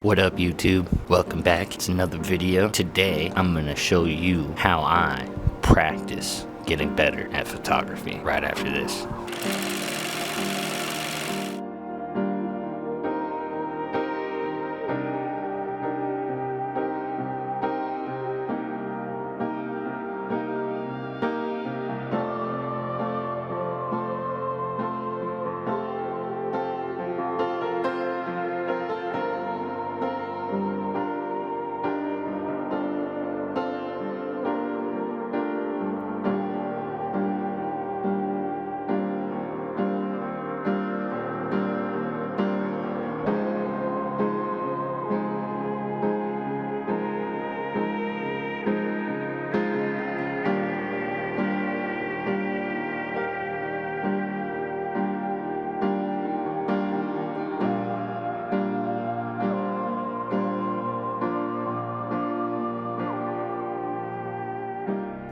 What up YouTube? Welcome back. It's another video. Today I'm gonna show you how I practice getting better at photography right after this.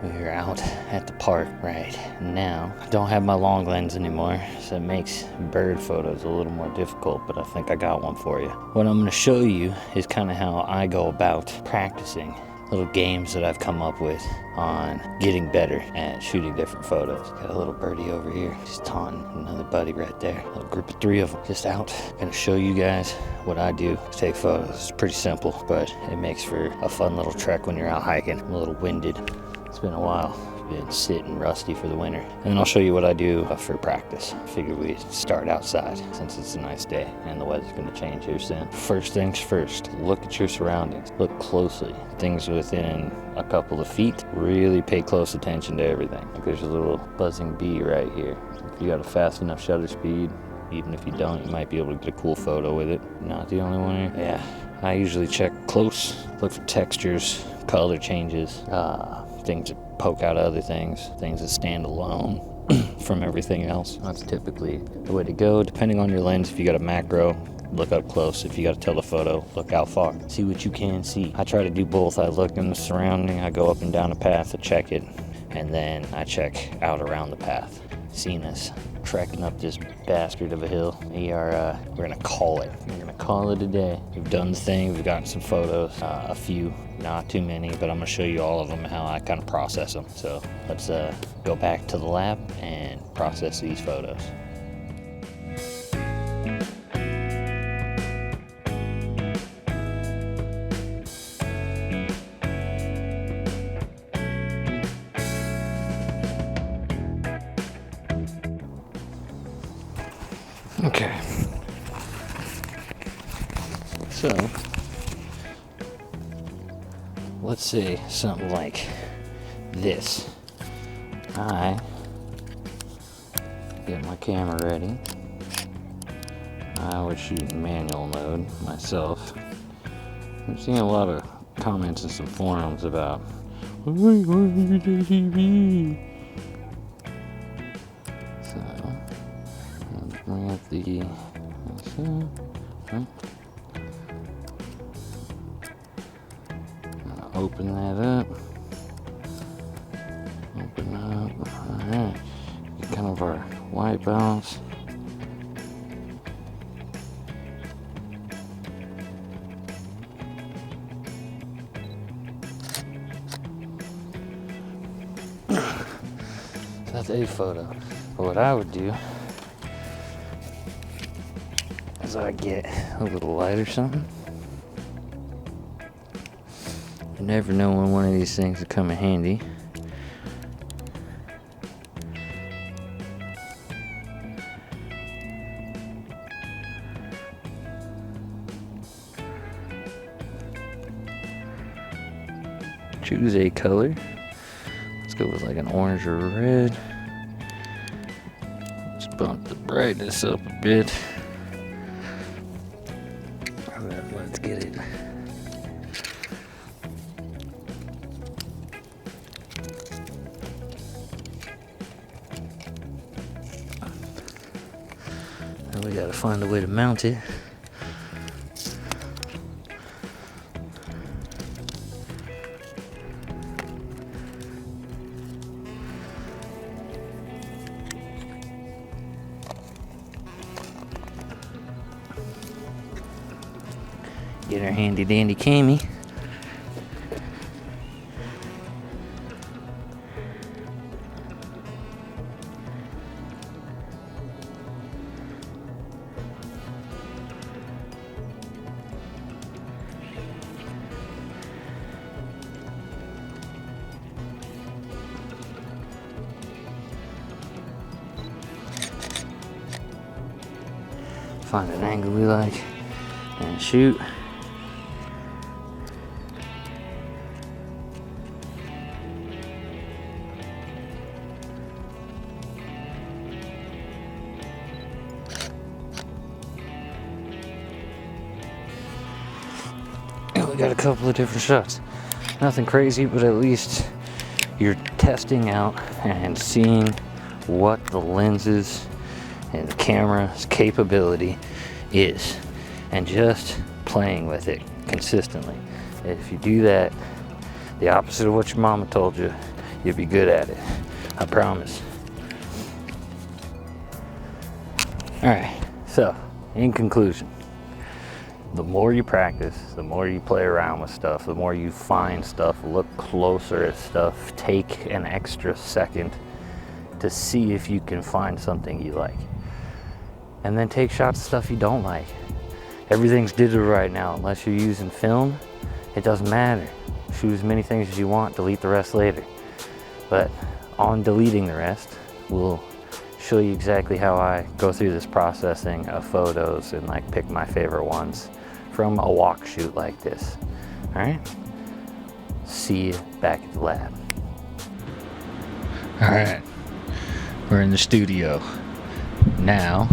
We're out at the park right now. I don't have my long lens anymore, so it makes bird photos a little more difficult, but I think I got one for you. What I'm going to show you is kind of how I go about practicing little games that I've come up with on getting better at shooting different photos. Got a little birdie over here, just taunting another buddy right there. A little group of three of them just out. Gonna show you guys what I do to take photos. It's pretty simple, but it makes for a fun little trek when you're out hiking. I'm a little winded. It's been a while. Been sitting rusty for the winter. And then I'll show you what I do for practice. Figured we'd start outside since it's a nice day and the weather's gonna change here soon. First things first, look at your surroundings. Look closely. Things within a couple of feet. Really pay close attention to everything. Like there's a little buzzing bee right here. If you got a fast enough shutter speed, even if you don't, you might be able to get a cool photo with it. Not the only one here. Yeah, I usually check close, look for textures, color changes, things that poke out other things that stand alone from everything else. That's typically the way to go, depending on your lens. If you got a macro, look up close. If you got a telephoto, look out far. See what you can see. I try to do both. I look in the surrounding, I go up and down a path to check it, and then I check out around the path. Seen us trekking up this bastard of a hill. We're gonna call it. We're gonna call it a day. We've done the thing. We've gotten some photos, a few, not too many, but I'm gonna show you all of them and how I kind of process them. So let's go back to the lab and process these photos. Okay, so let's say something like this. I get my camera ready. I would shoot in manual mode myself. I'm seeing a lot of comments in some forums about so bring up the open that up. Open up. Alright. Get kind of our white balance. So that's a photo. But what I would do is I get a little light or something. You never know when one of these things will come in handy. Choose a color. Let's go with like an orange or red. Just bump the brightness up a bit. Let's get it. Now we gotta find a way to mount it. get our handy dandy cami. Find an angle we like and shoot. And we got a couple of different shots. Nothing crazy, but at least you're testing out and seeing what the lenses and the camera's capability is, and just playing with it consistently. If you do that, the opposite of what your mama told you, you'll be good at it. I promise. Alright, so in conclusion, the more you practice, the more you play around with stuff, the more you find stuff, look closer at stuff, take an extra second to see if you can find something you like. And then take shots of stuff you don't like. Everything's digital right now. Unless you're using film, it doesn't matter. Shoot as many things as you want, delete the rest later. But on deleting the rest, we'll show you exactly how I go through this processing of photos and like pick my favorite ones from a walk shoot like this. All right? See you back at the lab. All right, we're in the studio. Now,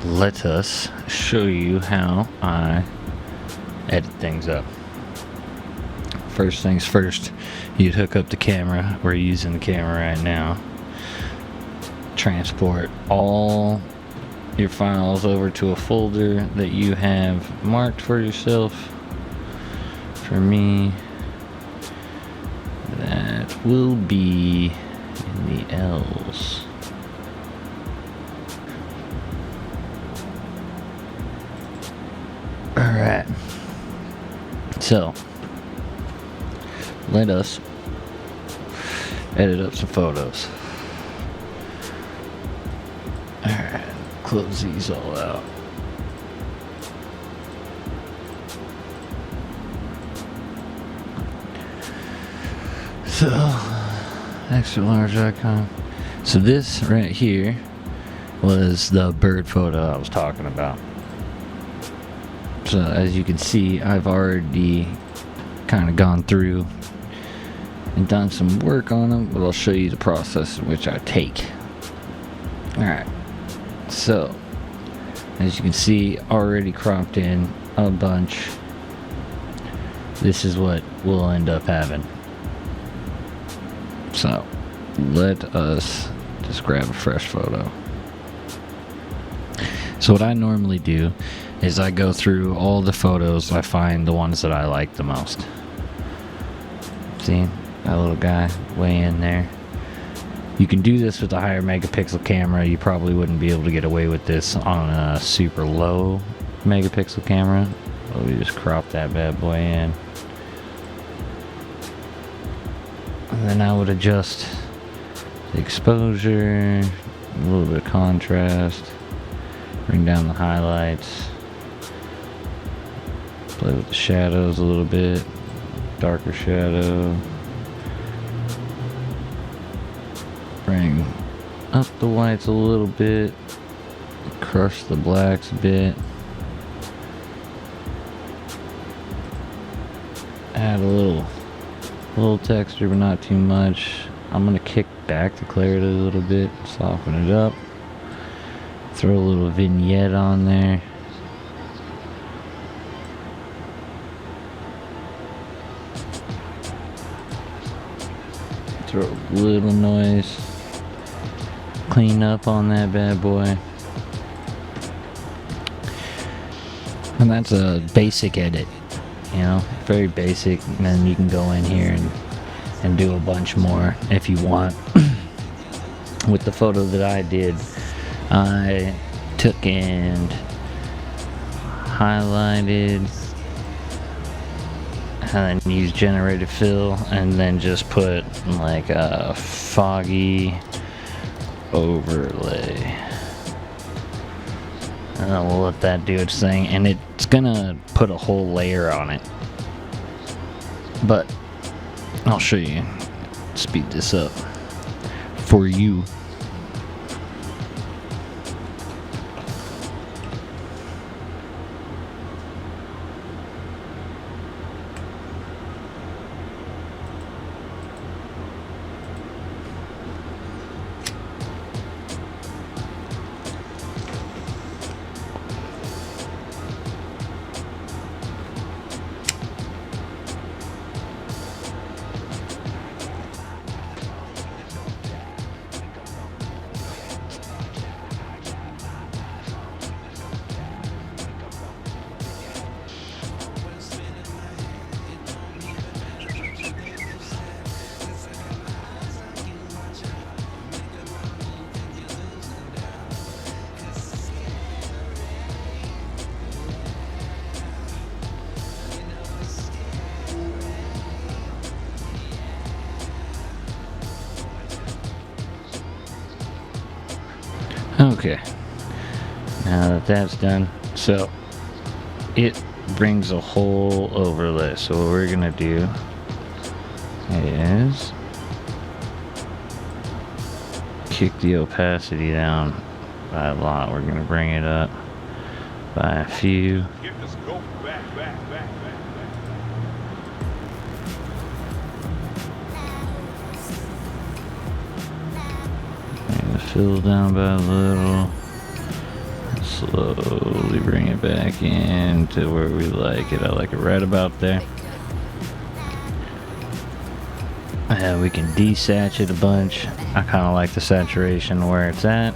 let us show you how I edit things up. First things first, you'd hook up the camera. We're using the camera right now. Transport all your files over to a folder that you have marked for yourself. For me, that will be in the L's. Alright, so let us edit up some photos. Alright, close these all out. So, extra large icon. So this right here was the bird photo I was talking about. So as you can see, I've already kind of gone through and done some work on them, but I'll show you the process in which I take. Alright, so as you can see, already cropped in a bunch. This is what we'll end up having. So let us just grab a fresh photo. So what I normally do is I go through all the photos, I find the ones that I like the most. See, that little guy way in there. You can do this with a higher megapixel camera. You probably wouldn't be able to get away with this on a super low megapixel camera. So we just crop that bad boy in. And then I would adjust the exposure, a little bit of contrast, bring down the highlights, play with the shadows a little bit, darker shadow, bring up the whites a little bit, crush the blacks a bit, add a little texture but not too much. I'm gonna kick back the clarity a little bit, soften it up, throw a little vignette on there. Throw a little noise, clean up on that bad boy. And that's a basic edit, you know, very basic. And then you can go in here and do a bunch more if you want. With the photo that I did, I took and highlighted and then use generated fill, and then just put like a foggy overlay, and then we'll let that do its thing. And it's gonna put a whole layer on it, but I'll show you. Speed this up for you. Okay, now that that's done, so it brings a whole overlay. So what we're gonna do is kick the opacity down by a lot. We're gonna bring it up by a few. Get the scope back. Bring the fill down by a little. Slowly bring it back in to where we like it. I like it right about there. We can desatch it a bunch. I kind of like the saturation where it's at.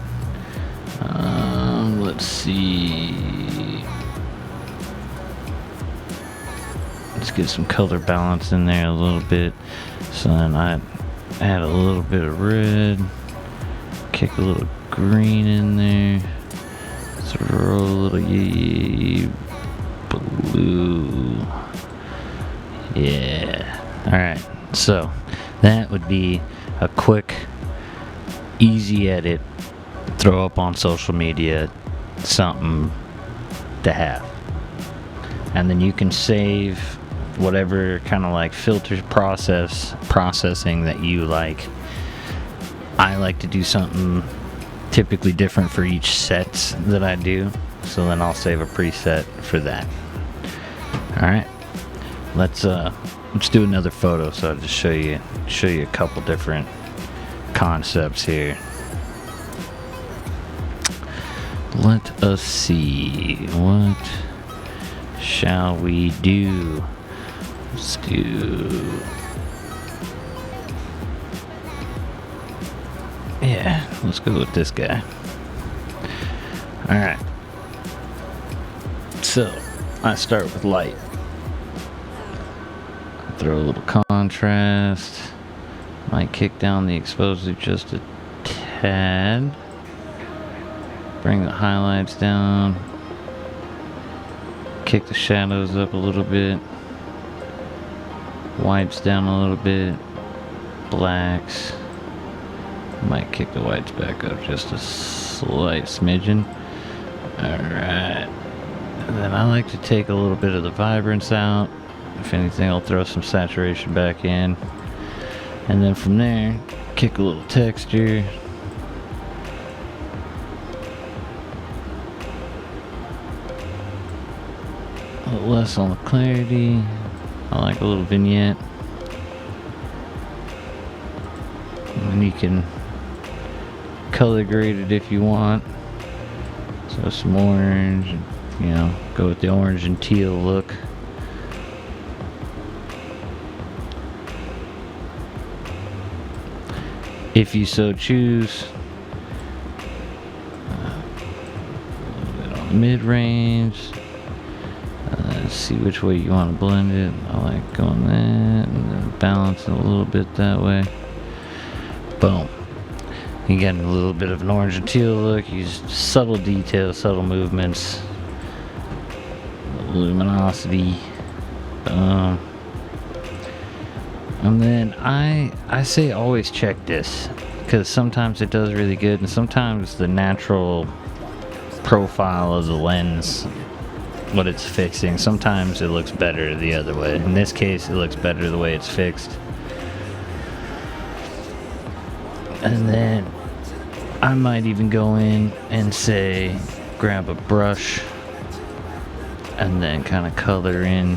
Let's see. Let's get some color balance in there a little bit. So then I add a little bit of red. Kick a little green in there. Throw a little blue. Yeah. Alright, so that would be a quick, easy edit. Throw up on social media, something to have. And then you can save whatever kind of like filter processing that you like. I like to do something typically different for each set that I do, so then I'll save a preset for that. Alright, let's do another photo. So I'll just show you a couple different concepts here. Let us see, what shall we do? Let's do, yeah, let's go with this guy. Alright, so I start with light. Throw a little contrast. Might kick down the exposure just a tad. Bring the highlights down. Kick the shadows up a little bit. Whites down a little bit. Blacks. Might kick the whites back up just a slight smidgen. Alright. And then I like to take a little bit of the vibrance out. If anything, I'll throw some saturation back in. And then from there, kick a little texture. A little less on the clarity. I like a little vignette. And then you can color grade it if you want. So some orange, you know, go with the orange and teal look. If you so choose. A little bit on the mid-range. Let's see which way you want to blend it. I like going that and then balancing a little bit that way. Boom. You get a little bit of an orange and teal look. Use subtle details, subtle movements, luminosity. Boom. And then I say always check this, because sometimes it does really good, and sometimes the natural profile of the lens, what it's fixing, sometimes it looks better the other way. In this case, it looks better the way it's fixed. And then I might even go in and say grab a brush and then kind of color in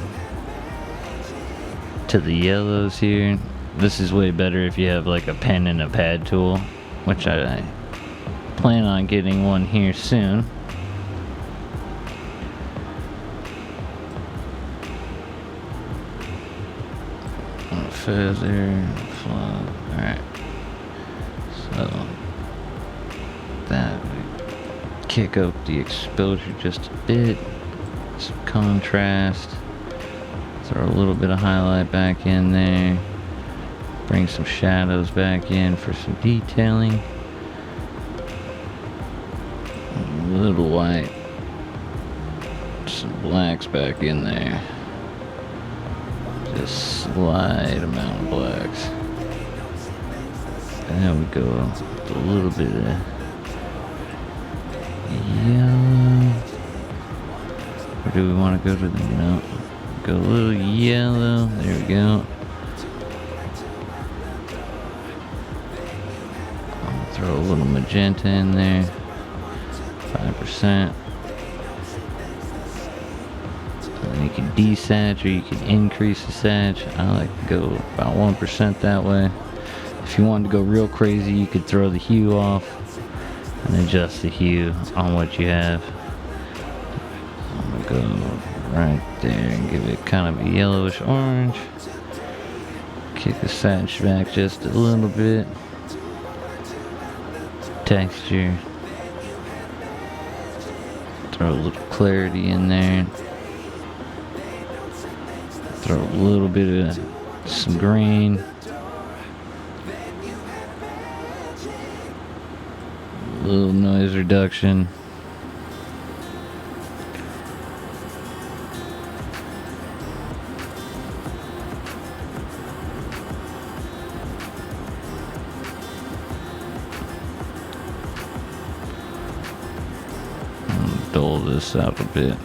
to the yellows here. This is way better if you have like a pen and a pad tool, which I plan on getting one here soon. Feather, flow. Alright. So that would kick up the exposure just a bit. Some contrast. Throw a little bit of highlight back in there. Bring some shadows back in for some detailing. A little white. Some blacks back in there. Just slight amount of blacks. There we go. With a little bit of yellow. Or do we want to go to the no? Go a little yellow. There we go. I'll throw a little magenta in there. 5%. You can desatch or you can increase the satch. I like to go about 1% that way. If you wanted to go real crazy, you could throw the hue off and adjust the hue on what you have. I'm gonna go right there and give it kind of a yellowish orange. Kick the satch back just a little bit. Texture. Throw a little clarity in there. Throw a little bit of some green. A little noise reduction. I'll dull this out a bit.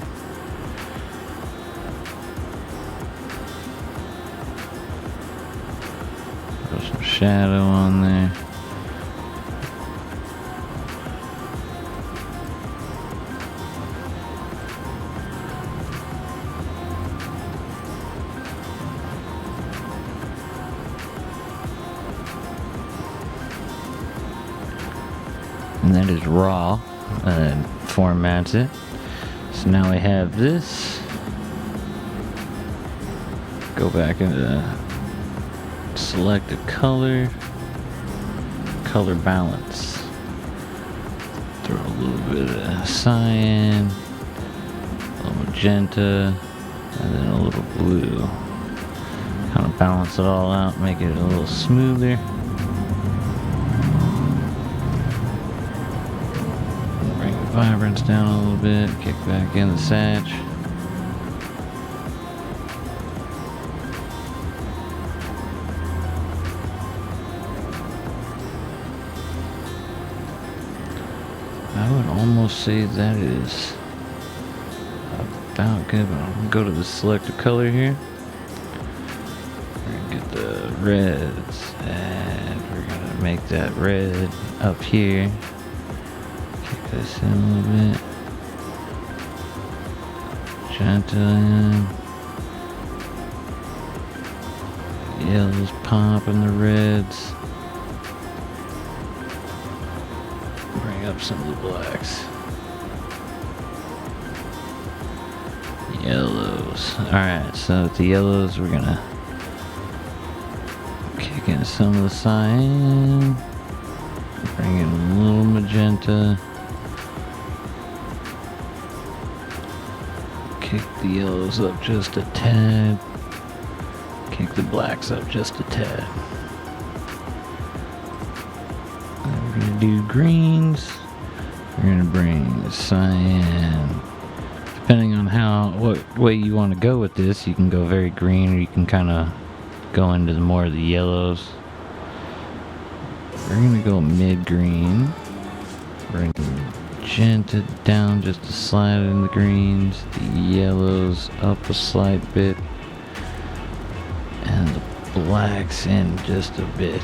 Some shadow on there. And that is raw, and formats it. So now we have this. Go back into select a color, color balance. Throw a little bit of cyan, a little magenta, and then a little blue. Kind of balance it all out, make it a little smoother. Bring the vibrance down a little bit, kick back in the satch. I would almost say that is about good, but I'm gonna go to the select a color here. We're gonna get the reds, and we're gonna make that red up here. Kick this in a little bit. Magenta in. Yellows popping the reds. Up some of the blacks. Yellows. Alright, so with the yellows we're gonna kick in some of the cyan. Bring in a little magenta. Kick the yellows up just a tad. Kick the blacks up just a tad. And we're gonna do greens. We're gonna bring the cyan. Depending on what way you want to go with this, you can go very green, or you can kind of go into more of the yellows. We're gonna go mid-green. We're gonna gent it down just to slide in the greens. The yellows up a slight bit. And the blacks in just a bit.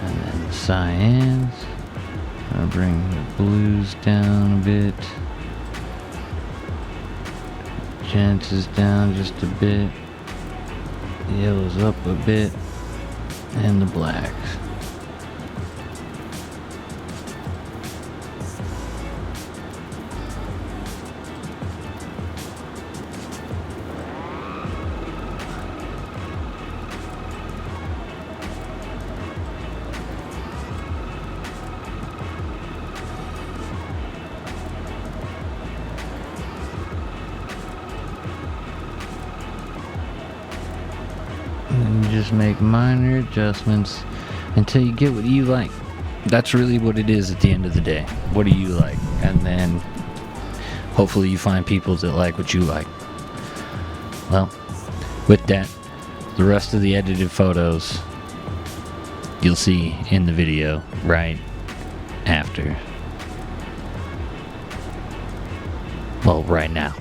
And then the cyans. I'll bring the blues down a bit. Gents is down just a bit. The yellows up a bit. And the blacks. And you just make minor adjustments until you get what you like. That's really what it is at the end of the day. What do you like? And then hopefully you find people that like what you like. Well, with that, the rest of the edited photos you'll see in the video right after. Well, right now.